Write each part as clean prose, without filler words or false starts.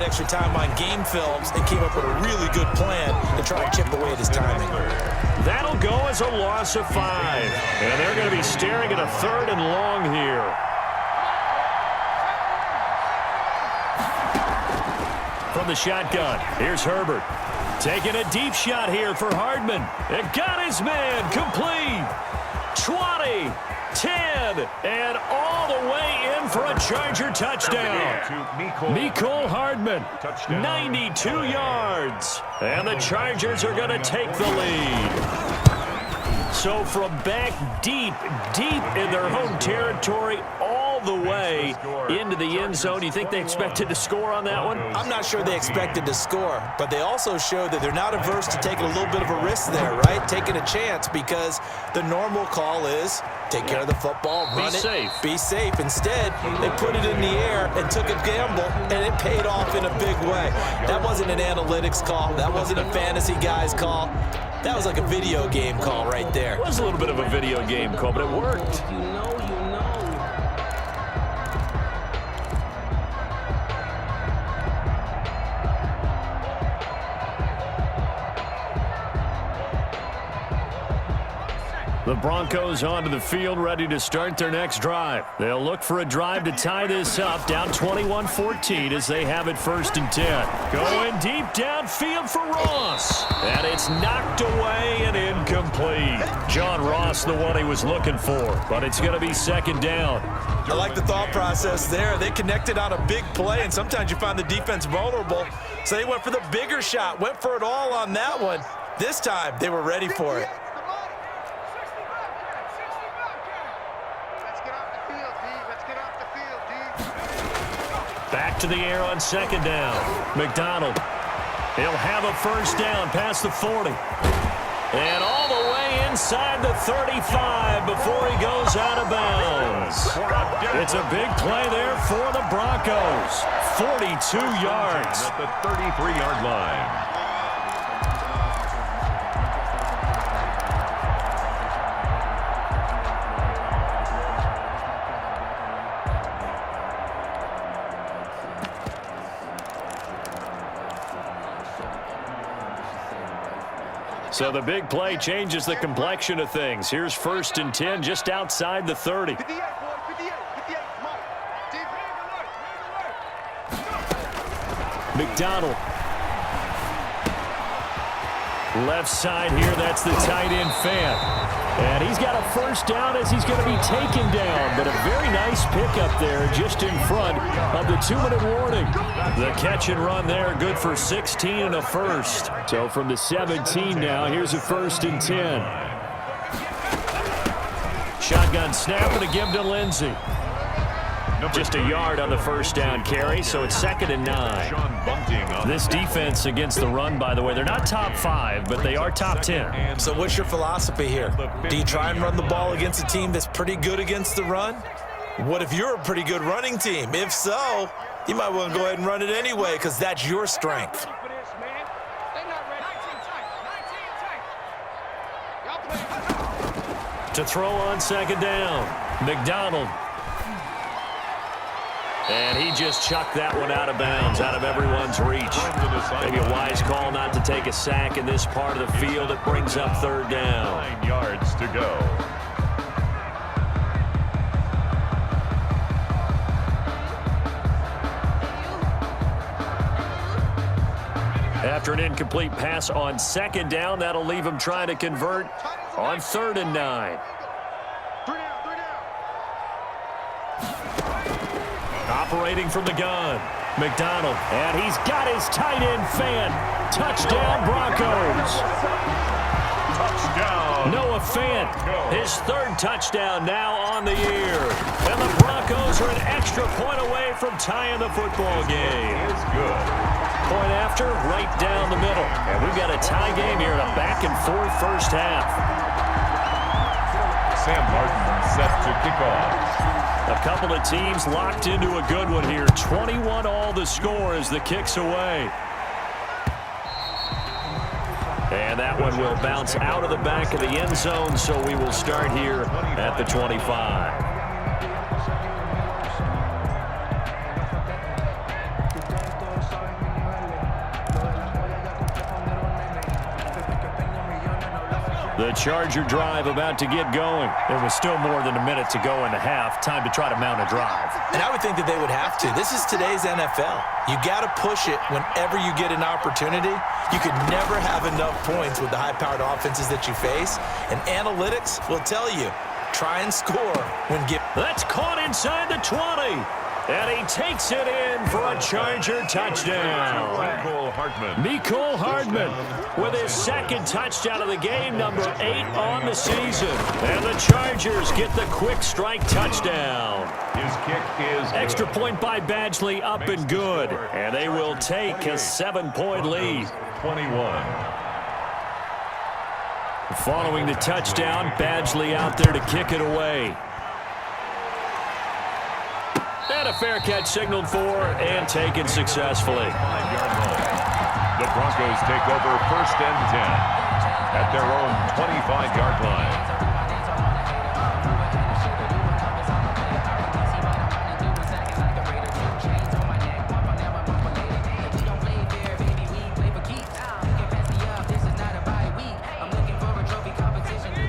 extra time on game films and came up with a really good plan to try and chip away at his timing. That'll go as a loss of 5. And they're going to be staring at a 3rd and long here. From the shotgun, here's Herbert. Taking a deep shot here for Hardman. It got his man complete. 20, 10, and all the way in for a Charger touchdown. Mecole Hardman, 92 yards. And the Chargers are going to take the lead. So from back deep in their home territory, all the way into the end zone, you think they expected to score on that one? I'm not sure they expected to score, but they also showed that they're not averse to taking a little bit of a risk there, right? Taking a chance, because the normal call is take care of the football, run it, be safe. Instead, they put it in the air and took a gamble, and it paid off in a big way. That wasn't an analytics call. That wasn't a fantasy guy's call. That was like a video game call right there. It was a little bit of a video game call, but it worked. The Broncos onto the field, ready to start their next drive. They'll look for a drive to tie this up, down 21-14 as they have it 1st and 10. Going deep downfield for Ross. And it's knocked away and incomplete. John Ross, the one he was looking for, but it's going to be 2nd down. I like the thought process there. They connected on a big play, and sometimes you find the defense vulnerable. So they went for the bigger shot, went for it all on that one. This time, they were ready for it. Back to the air on 2nd down. McDonald. He'll have a 1st down past the 40. And all the way inside the 35 before he goes out of bounds. It's a big play there for the Broncos. 42 yards. At the 33-yard line. So the big play changes the complexion of things. Here's 1st and 10 just outside the 30. McDonald. Left side here, that's the tight end fan. And he's got a 1st down as he's going to be taken down. But a very nice pickup there just in front of the 2-minute warning. The catch and run there, good for 16 and a 1st. So from the 17 now, here's a 1st and 10. Shotgun snap and a give to Lindsey. Just a yard on the 1st down carry, so it's 2nd and 9. This defense against the run, by the way, they're not top 5, but they are top 10. So what's your philosophy here? Do you try and run the ball against a team that's pretty good against the run? What if you're a pretty good running team? If so, you might want to go ahead and run it anyway, because that's your strength. To throw on 2nd down, McDonald. And he just chucked that one out of bounds, out of everyone's reach. Maybe a wise call not to take a sack in this part of the field. It brings up 3rd down. 9 yards to go. After an incomplete pass on 2nd down, that'll leave him trying to convert on 3rd and 9. Operating from the gun, McDonald, and he's got his tight end fan. Touchdown, Broncos. Touchdown. Noah Fant, his 3rd touchdown now on the year. And the Broncos are an extra point away from tying the football game. It's good. Point after, right down the middle. And we've got a tie game here in a back-and-forth 1st half. Sam Martin set to kick off. A couple of teams locked into a good one here. 21-all the score as the kick's away. And that one will bounce out of the back of the end zone, so we will start here at the 25. The Charger drive about to get going. There was still more than a minute to go in the half. Time to try to mount a drive. And I would think that they would have to. This is today's NFL. You got to push it whenever you get an opportunity. You could never have enough points with the high-powered offenses that you face. And analytics will tell you, try and score when given. That's caught inside the 20. And he takes it in for a Charger touchdown. Mecole Hardman with his second touchdown of the game, number 8 on the season. And the Chargers get the quick strike touchdown. His kick is extra point by Badgley, up and good. And they will take a 7-point lead. 21. Following the touchdown, Badgley out there to kick it away. And a fair catch signaled for and taken successfully. 5-yard line. The Broncos take over 1st and 10 at their own 25-yard line.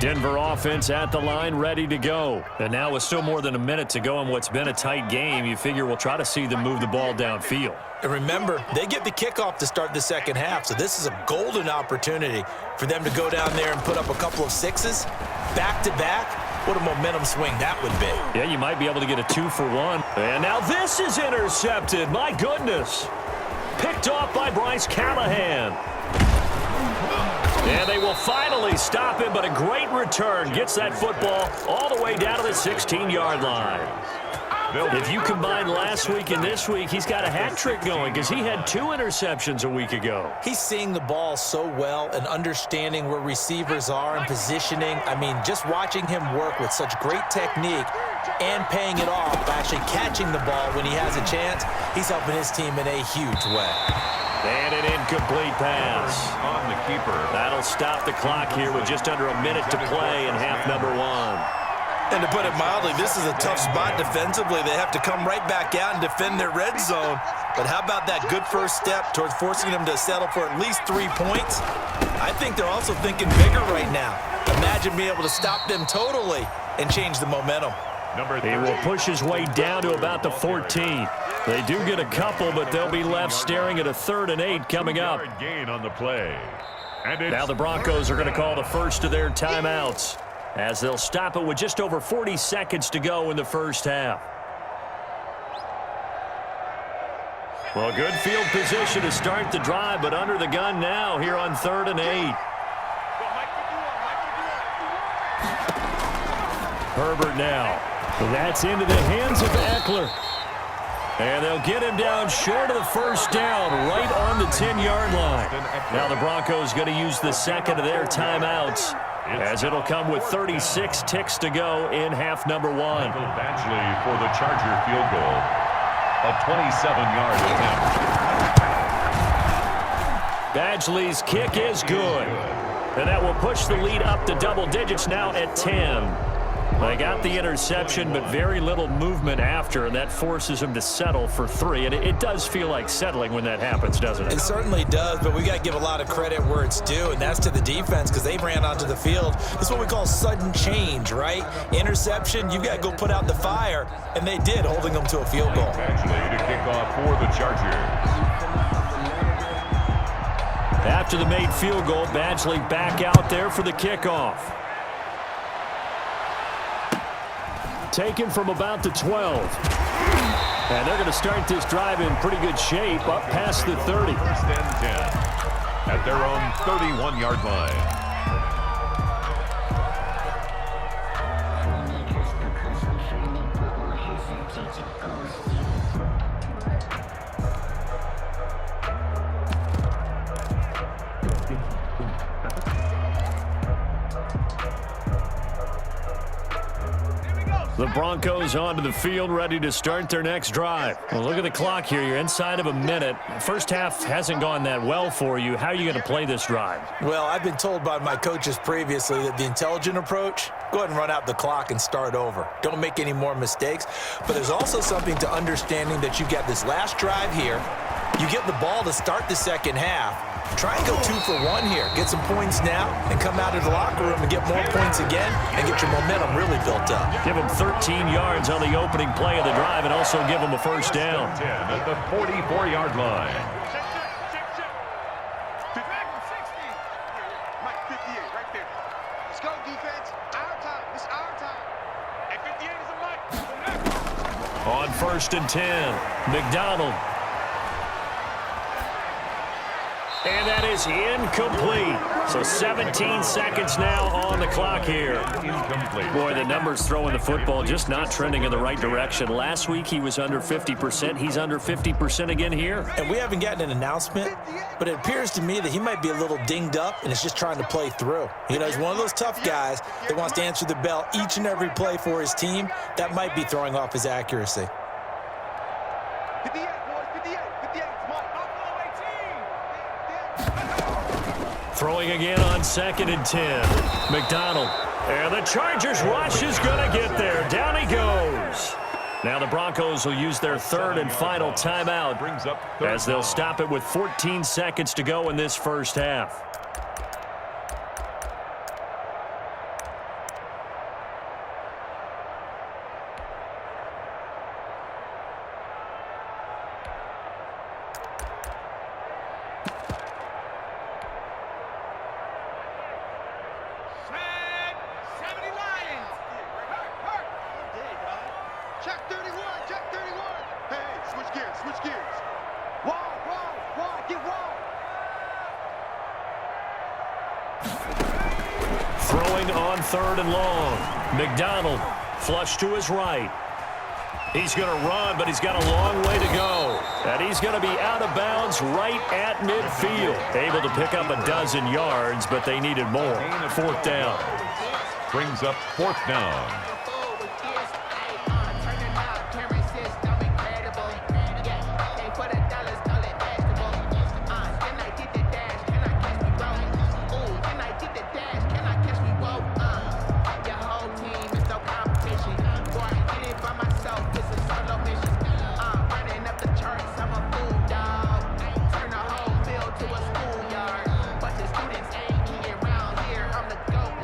Denver offense at the line, ready to go. And now with still more than a minute to go in what's been a tight game, you figure we'll try to see them move the ball downfield. And remember, they get the kickoff to start the second half, so this is a golden opportunity for them to go down there and put up a couple of sixes back-to-back. What a momentum swing that would be. Yeah, you might be able to get a 2-for-1. And now this is intercepted. My goodness. Picked off by Bryce Callahan. And they will finally stop him, but a great return. Gets that football all the way down to the 16-yard line. If you combine last week and this week, he's got a hat trick going because he had 2 interceptions a week ago. He's seeing the ball so well and understanding where receivers are and positioning. I mean, just watching him work with such great technique and paying it off by actually catching the ball when he has a chance, he's helping his team in a huge way. And an incomplete pass. On the keeper. That'll stop the clock here with just under a minute to play in half number 1. And to put it mildly, this is a tough spot defensively. They have to come right back out and defend their red zone. But how about that good first step towards forcing them to settle for at least 3 points? I think they're also thinking bigger right now. Imagine being able to stop them totally and change the momentum. He will push his way down to about the 14. They do get a couple, but they'll be left staring at a 3rd and 8 coming up. Gain on the play. Now the Broncos are going to call the first of their timeouts as they'll stop it with just over 40 seconds to go in the first half. Well, good field position to start the drive, but under the gun now here on 3rd and 8. Herbert now. That's into the hands of Eckler. And they'll get him down short of the first down, right on the 10-yard line. Now the Broncos going to use the second of their timeouts, as it'll come with 36 ticks to go in half number 1. Badgley for the Charger field goal. A 27-yard attempt. Badgley's kick is good. And that will push the lead up to double digits now at 10. They got the interception, but very little movement after, and that forces him to settle for 3. And it does feel like settling when that happens, doesn't it? It certainly does, but we got to give a lot of credit where it's due, and that's to the defense because they ran onto the field. This is what we call sudden change, right? Interception, you got to go put out the fire, and they did, holding them to a field goal. Badgley to kick off for the Chargers. After the made field goal, Badgley back out there for the kickoff. Taken from about the 12. And they're going to start this drive in pretty good shape up past the 30. 1st and 10 at their own 31-yard line. The Broncos onto the field, ready to start their next drive. Well, look at the clock here. You're inside of a minute. First half hasn't gone that well for you. How are you going to play this drive? Well, I've been told by my coaches previously that the intelligent approach, go ahead and run out the clock and start over. Don't make any more mistakes. But there's also something to understanding that you get this last drive here. You get the ball to start the second half. Try and go 2 for 1 here. Get some points now and come out of the locker room and get more points again and get your momentum really built up. Give them 13 yards on the opening play of the drive and also give them a first down. 10 at the 44-yard line. Let's go, defense. Our time. It's our time. And 58 is a mic. On 1st and 10, McDonald. And that is incomplete. So 17 seconds now on the clock here. Incomplete. Boy, the numbers throwing the football just not trending in the right direction. Last week he was under 50%. He's under 50% again here. And we haven't gotten an announcement, but it appears to me that he might be a little dinged up and is just trying to play through. You know, he's one of those tough guys that wants to answer the bell each and every play for his team. That might be throwing off his accuracy. 58, boys. 58. 58. Come on. Throwing again on 2nd and 10. McDonald. And the Chargers rush is going to get there. Down he goes. Now the Broncos will use their 3rd and final timeout Brings up as they'll stop it with 14 seconds to go in this first half. Check 31. Check 31. Hey, switch gears. Switch gears. Wide. Get wide. Throwing on 3rd and long. McDonald flush to his right. He's going to run, but he's got a long way to go. And he's going to be out of bounds right at midfield. Able to pick up a dozen yards, but they needed more. 4th down. Brings up 4th down.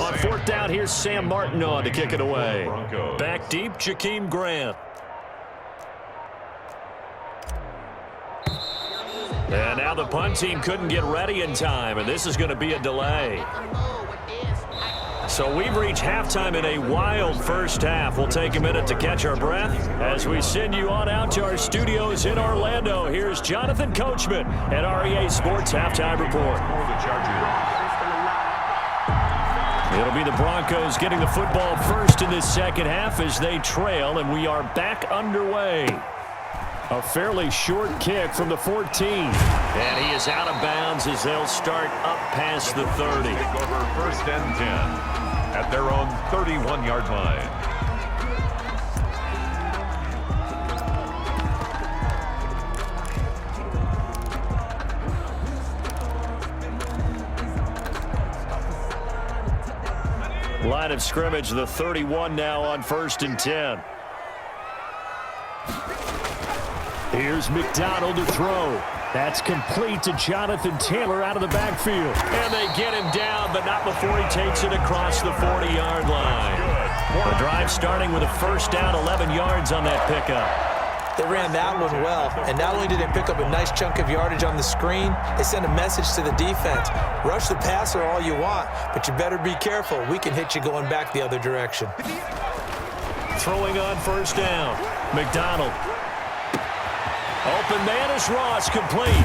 On 4th down, here's Sam Martin on to kick it away. Back deep, Jakeem Grant. And now the punt team couldn't get ready in time, and this is going to be a delay. So we've reached halftime in a wild first half. We'll take a minute to catch our breath as we send you on out to our studios in Orlando. Here's Jonathan Coachman at REA Sports Halftime Report. It'll be the Broncos getting the football first in this second half as they trail, and we are back underway. A fairly short kick from the 14. And he is out of bounds as they'll start up past the 30. Take over 1st and 10 at their own 31-yard line. Line of scrimmage, the 31 now on 1st and 10. Here's McDonald to throw. That's complete to Jonathan Taylor out of the backfield. And they get him down, but not before he takes it across the 40-yard line. The drive starting with a 1st down, 11 yards on that pickup. They ran that one well, and not only did they pick up a nice chunk of yardage on the screen, they sent a message to the defense. Rush the passer all you want, but you better be careful. We can hit you going back the other direction. Throwing on 1st down. McDonald. Open man is Ross, complete.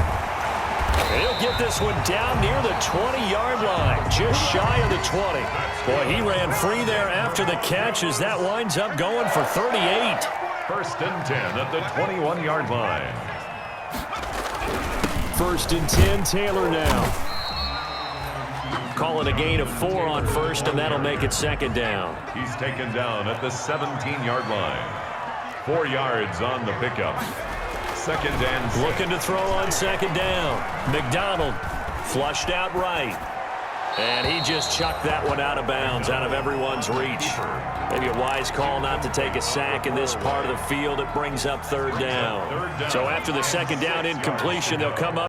He'll get this one down near the 20-yard line, just shy of the 20. Boy, he ran free there after the catch as that winds up going for 38. 1st and 10 at the 21-yard line. 1st and 10, Taylor now. Call it a gain of 4 on 1st, and that'll make it 2nd down. He's taken down at the 17-yard line. 4 yards on the pickup. 2nd and 6. Looking to throw on 2nd down. McDonald flushed out right. And he just chucked that one out of bounds, out of everyone's reach. Maybe a wise call not to take a sack in this part of the field. It brings up 3rd down. So after the 2nd down incompletion, they'll come up